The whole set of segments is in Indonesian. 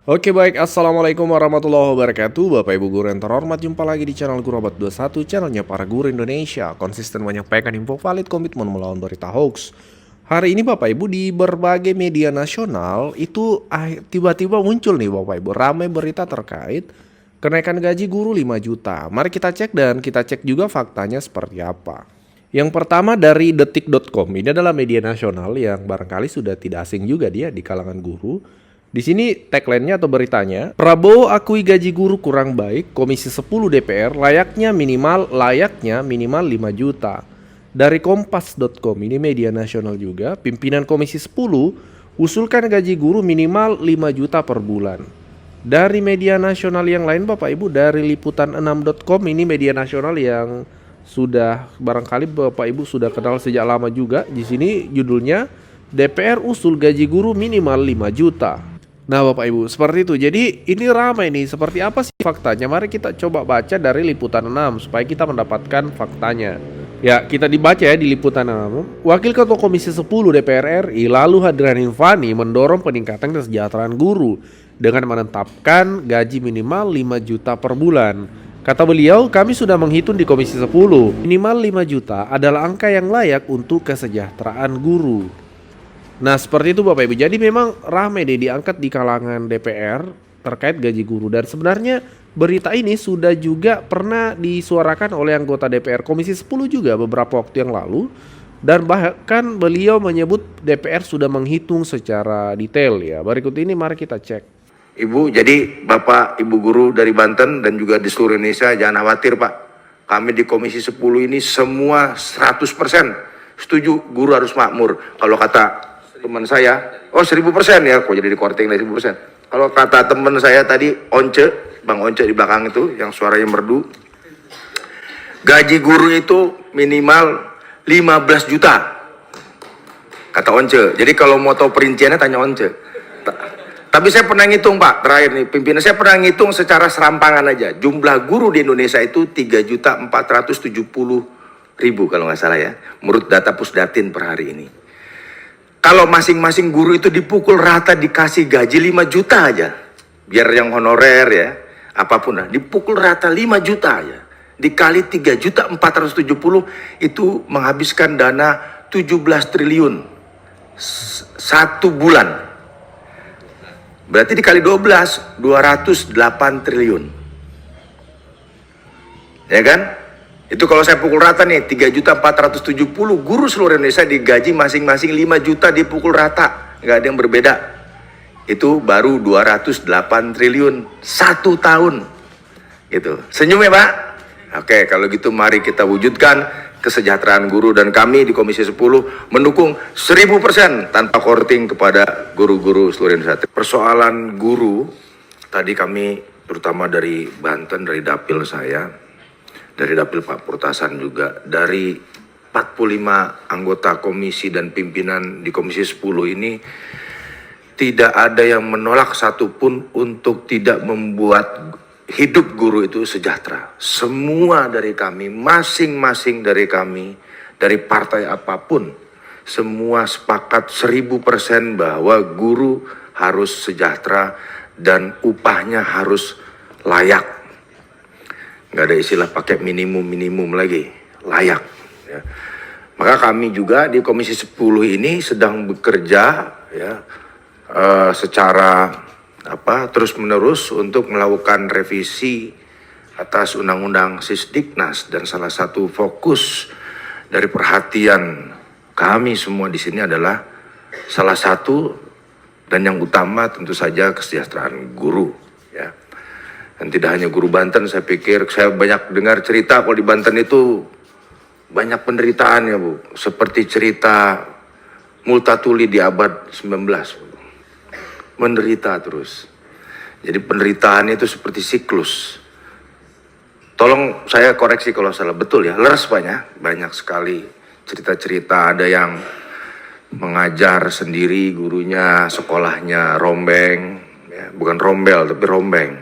Oke baik, Assalamualaikum warahmatullahi wabarakatuh. Bapak Ibu guru yang terhormat, jumpa lagi di channel Guru Abad 21, channelnya para guru Indonesia. Konsisten menyampaikan info valid, komitmen melawan berita hoax. Hari ini Bapak Ibu di berbagai media nasional itu tiba-tiba muncul nih Bapak Ibu, ramai berita terkait kenaikan gaji guru 5 juta. Mari kita cek dan kita cek juga faktanya seperti apa. Yang pertama dari detik.com, ini adalah media nasional yang barangkali sudah tidak asing juga dia di kalangan guru. Di sini tagline-nya atau beritanya, Prabowo akui gaji guru kurang baik, Komisi 10 DPR layaknya minimal 5 juta. Dari kompas.com, ini media nasional juga, pimpinan Komisi 10 usulkan gaji guru minimal 5 juta per bulan. Dari media nasional yang lain Bapak Ibu, dari liputan6.com, ini media nasional yang sudah barangkali Bapak Ibu sudah kenal sejak lama juga. Di sini judulnya DPR usul gaji guru minimal 5 juta. Nah Bapak Ibu, seperti itu. Jadi ini ramai nih, seperti apa sih faktanya? Mari kita coba baca dari Liputan 6 supaya kita mendapatkan faktanya. Ya, kita dibaca ya di Liputan 6. Wakil Ketua Komisi 10 DPR RI lalu Hadrian Infani mendorong peningkatan kesejahteraan guru dengan menetapkan gaji minimal 5 juta per bulan. Kata beliau, kami sudah menghitung di Komisi 10, minimal 5 juta adalah angka yang layak untuk kesejahteraan guru. Nah seperti itu Bapak Ibu, jadi memang ramai deh diangkat di kalangan DPR terkait gaji guru. Dan sebenarnya berita ini sudah juga pernah disuarakan oleh anggota DPR Komisi 10 juga beberapa waktu yang lalu. Dan bahkan beliau menyebut DPR sudah menghitung secara detail ya. Berikut ini mari kita cek. Ibu, jadi Bapak, Ibu guru dari Banten dan juga di seluruh Indonesia jangan khawatir Pak. Kami di Komisi 10 ini semua 100% setuju guru harus makmur. Kalau kata teman saya, 1000% ya, kok jadi di korting 1000%. Kalau kata teman saya tadi, Once, Bang Once di belakang itu, yang suaranya merdu, gaji guru itu minimal 15 juta, kata Once. Jadi kalau mau tahu perinciannya tanya Once. Tapi saya pernah ngitung Pak, terakhir nih, pimpinan saya pernah ngitung secara serampangan aja. Jumlah guru di Indonesia itu 3.470.000 kalau nggak salah ya, menurut data Pusdatin per hari ini. Kalau masing-masing guru itu dipukul rata dikasih gaji 5 juta aja, biar yang honorer ya, apapun lah, dipukul rata 5 juta aja, dikali 3.470.000 itu menghabiskan dana 17 triliun satu bulan. Berarti dikali 12, 208 triliun. Ya kan? Itu kalau saya pukul rata nih, 3.470.000 guru seluruh Indonesia digaji masing-masing 5 juta dipukul rata. Nggak ada yang berbeda. Itu baru 208 triliun satu tahun. Gitu. Senyum ya Pak? Oke, kalau gitu mari kita wujudkan kesejahteraan guru, dan kami di Komisi 10 mendukung 1000% tanpa korting kepada guru-guru seluruh Indonesia. Persoalan guru, tadi kami terutama dari Banten, dari dapil saya, dari dapil Pak Purtasan juga, dari 45 anggota komisi dan pimpinan di Komisi 10 ini, tidak ada yang menolak satupun untuk tidak membuat hidup guru itu sejahtera. Semua dari kami, masing-masing dari kami, dari partai apapun, semua sepakat 1000% bahwa guru harus sejahtera dan upahnya harus layak. Nggak ada istilah pakai minimum lagi, layak ya. Maka kami juga di Komisi 10 ini sedang bekerja ya, secara terus menerus untuk melakukan revisi atas Undang-Undang Sisdiknas, dan salah satu fokus dari perhatian kami semua di sini adalah salah satu dan yang utama tentu saja kesejahteraan guru ya. Dan tidak hanya guru Banten, saya pikir saya banyak dengar cerita kalau di Banten itu banyak penderitaan ya Bu. Seperti cerita Multatuli di abad 19. Menderita terus. Jadi penderitaan itu seperti siklus. Tolong saya koreksi kalau salah, betul ya, leres banyak sekali cerita-cerita. Ada yang mengajar sendiri gurunya, sekolahnya rombeng, ya, bukan rombel tapi rombeng.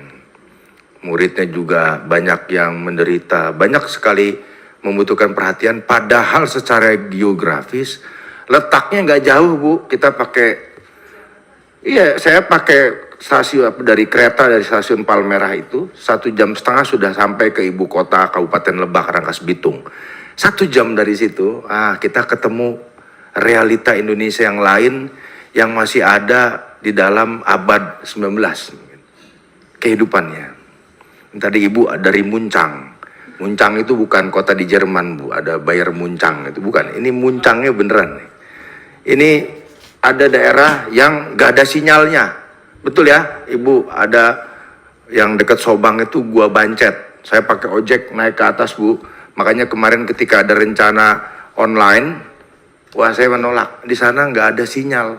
Muridnya juga banyak yang menderita, banyak sekali membutuhkan perhatian, padahal secara geografis letaknya nggak jauh Bu. Kita pakai Iya, saya pakai stasiun dari kereta dari stasiun Palmerah itu 1,5 jam sudah sampai ke ibu kota Kabupaten Lebak, Rangkas Bitung. 1 jam dari situ, kita ketemu realita Indonesia yang lain yang masih ada di dalam abad 19 kehidupannya. Tadi ibu dari Muncang. Muncang itu bukan kota di Jerman, Bu. Ada Bayer Muncang itu bukan. Ini Muncangnya beneran nih. Ini ada daerah yang gak ada sinyalnya. Betul ya, Ibu, ada yang dekat Sobang itu Gua Bancet. Saya pakai ojek naik ke atas, Bu. Makanya kemarin ketika ada rencana online, saya menolak. Di sana nggak ada sinyal.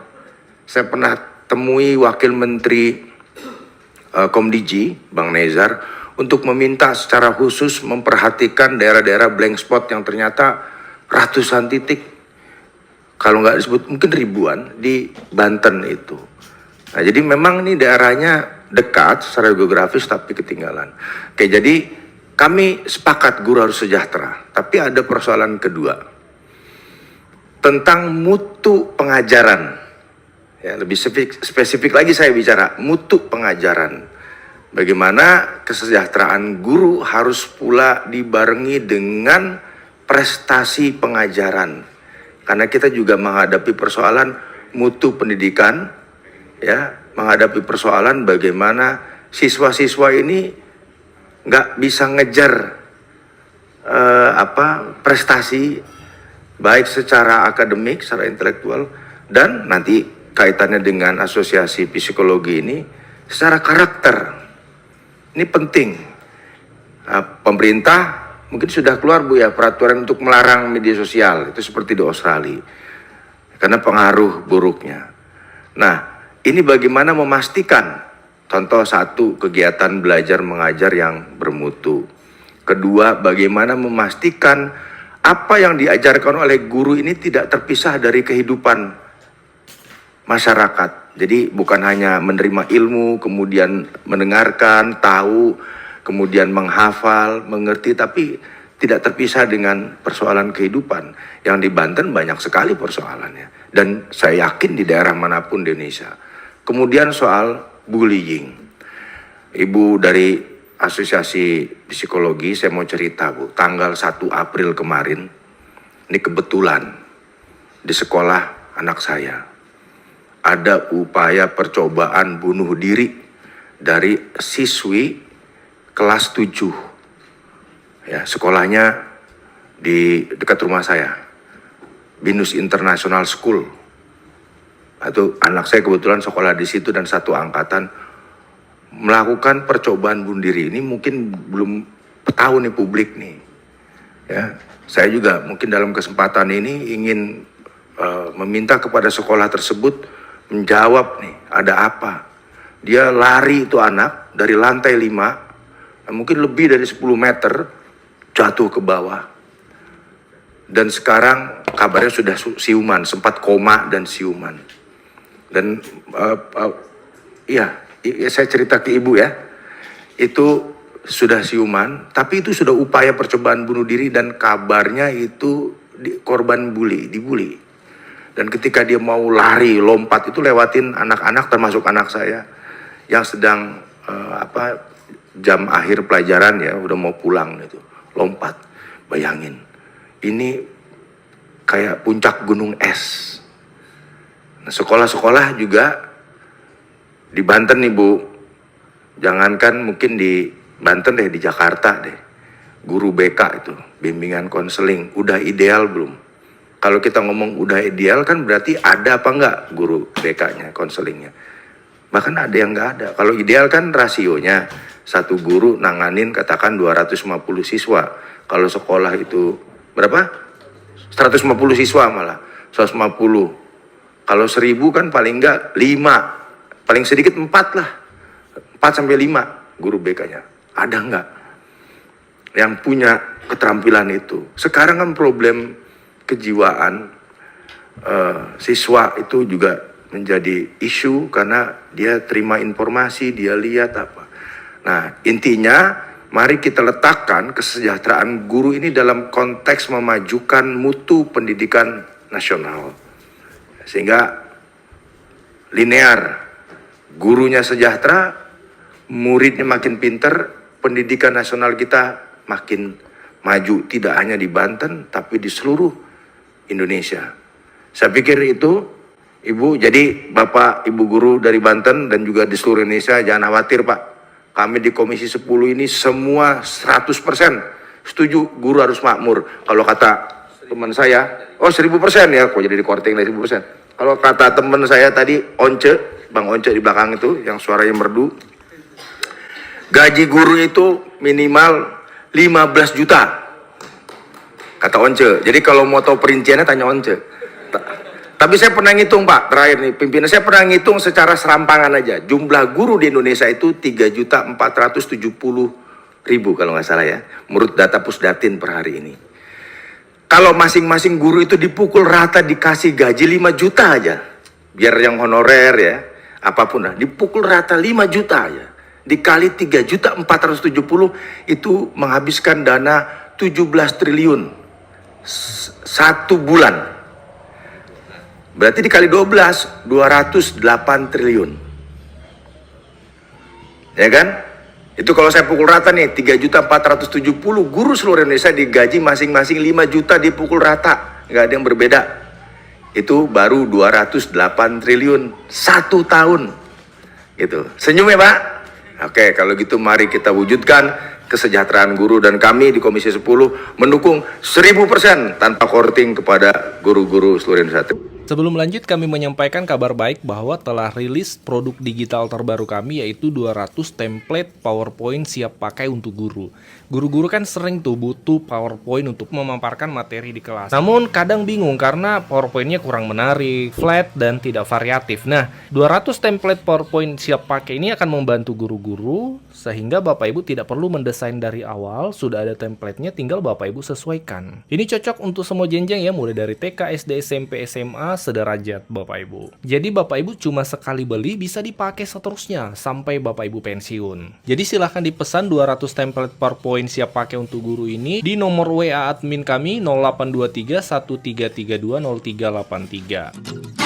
Saya pernah temui Wakil Menteri Komdiji, Bang Nezar, untuk meminta secara khusus memperhatikan daerah-daerah blank spot yang ternyata ratusan titik, kalau nggak disebut mungkin ribuan di Banten itu. Nah, jadi memang ini daerahnya dekat secara geografis tapi ketinggalan. Oke, jadi kami sepakat guru harus sejahtera, tapi ada persoalan kedua tentang mutu pengajaran. Ya, lebih spesifik lagi saya bicara mutu pengajaran. Bagaimana kesejahteraan guru harus pula dibarengi dengan prestasi pengajaran. Karena kita juga menghadapi persoalan mutu pendidikan, ya, menghadapi persoalan bagaimana siswa-siswa ini nggak bisa ngejar prestasi baik secara akademik, secara intelektual, dan nanti kaitannya dengan asosiasi psikologi ini secara karakter. Ini penting. Pemerintah mungkin sudah keluar, Bu, ya, peraturan untuk melarang media sosial. Itu seperti di Australia. Karena pengaruh buruknya. Nah, ini bagaimana memastikan, contoh satu, kegiatan belajar mengajar yang bermutu. Kedua, bagaimana memastikan apa yang diajarkan oleh guru ini tidak terpisah dari kehidupan masyarakat. Jadi bukan hanya menerima ilmu, kemudian mendengarkan, tahu, kemudian menghafal, mengerti, tapi tidak terpisah dengan persoalan kehidupan. Yang di Banten banyak sekali persoalannya. Dan saya yakin di daerah manapun di Indonesia. Kemudian soal bullying. Ibu dari Asosiasi Psikologi, saya mau cerita, Bu. Tanggal 1 April kemarin, ini kebetulan di sekolah anak saya ada upaya percobaan bunuh diri dari siswi kelas 7. Ya, sekolahnya di dekat rumah saya. Binus International School. Atau anak saya kebetulan sekolah di situ dan satu angkatan melakukan percobaan bunuh diri. Ini mungkin belum tahu nih publik nih. Ya, saya juga mungkin dalam kesempatan ini ingin meminta kepada sekolah tersebut menjawab nih, ada apa? Dia lari itu anak dari lantai 5, mungkin lebih dari 10 meter, jatuh ke bawah. Dan sekarang kabarnya sudah siuman, sempat koma dan siuman. Dan saya cerita ke ibu ya, itu sudah siuman, tapi itu sudah upaya percobaan bunuh diri dan kabarnya itu korban dibully. Dan ketika dia mau lari, lompat, itu lewatin anak-anak termasuk anak saya yang sedang jam akhir pelajaran ya, udah mau pulang gitu. Lompat. Bayangin. Ini kayak puncak gunung es. Nah, sekolah-sekolah juga di Banten nih, Bu. Jangankan mungkin di Banten deh, di Jakarta deh. Guru BK itu, bimbingan konseling, udah ideal belum? Kalau kita ngomong udah ideal kan berarti ada apa enggak guru BK-nya, konselingnya. Bahkan ada yang enggak ada. Kalau ideal kan rasionya satu guru nanganin katakan 250 siswa. Kalau sekolah itu berapa? 150 siswa malah. 150. Kalau 1000 kan paling enggak 5. Paling sedikit 4 lah. 4 sampai 5 guru BK-nya. Ada enggak yang punya keterampilan itu? Sekarang kan problem kejiwaan siswa itu juga menjadi isu karena dia terima informasi, dia lihat apa. Nah, intinya mari kita letakkan kesejahteraan guru ini dalam konteks memajukan mutu pendidikan nasional. Sehingga linear, gurunya sejahtera, muridnya makin pinter, pendidikan nasional kita makin maju, tidak hanya di Banten, tapi di seluruh Indonesia. Saya pikir itu, Ibu, jadi Bapak, Ibu guru dari Banten dan juga di seluruh Indonesia, jangan khawatir Pak. Kami di Komisi 10 ini semua 100% setuju guru harus makmur. Kalau kata teman saya, oh 1000% ya, kok jadi di korting 1000%. Kalau kata teman saya tadi, Once, Bang Once di belakang itu, yang suaranya merdu, gaji guru itu minimal 15 juta. Kata Once. Jadi kalau mau tahu perinciannya tanya Once. Tapi saya pernah ngitung Pak, terakhir nih pimpinan saya pernah ngitung secara serampangan aja. Jumlah guru di Indonesia itu 3.470.000 kalau nggak salah ya. Menurut data Pusdatin per hari ini. Kalau masing-masing guru itu dipukul rata dikasih gaji 5 juta aja. Biar yang honorer ya, apapun lah. Dipukul rata 5 juta aja. Dikali 3.470 itu menghabiskan dana 17 triliun. Satu bulan. Berarti dikali 12, 208 triliun. Ya kan? Itu kalau saya pukul rata nih, 3.470 guru seluruh Indonesia digaji masing-masing 5 juta dipukul rata. Nggak ada yang berbeda. Itu baru 208 triliun. 1 tahun. Gitu. Senyum ya Pak? Oke, kalau gitu mari kita wujudkan kesejahteraan guru, dan kami di Komisi 10 mendukung 1000% tanpa korting kepada guru-guru seluruh Indonesia. Sebelum lanjut, kami menyampaikan kabar baik bahwa telah rilis produk digital terbaru kami, yaitu 200 template PowerPoint siap pakai untuk guru. Guru-guru kan sering tuh butuh PowerPoint untuk memaparkan materi di kelas. Namun kadang bingung karena PowerPoint-nya kurang menarik, flat, dan tidak variatif. Nah, 200 template PowerPoint siap pakai ini akan membantu guru-guru sehingga Bapak Ibu tidak perlu mendesain dari awal, sudah ada template-nya, tinggal Bapak Ibu sesuaikan. Ini cocok untuk semua jenjang ya, mulai dari TK, SD, SMP, SMA, sederajat Bapak Ibu. Jadi Bapak Ibu cuma sekali beli bisa dipakai seterusnya sampai Bapak Ibu pensiun. Jadi silahkan dipesan 200 template PowerPoint siap pakai untuk guru ini di nomor WA admin kami 0823 1332 0383.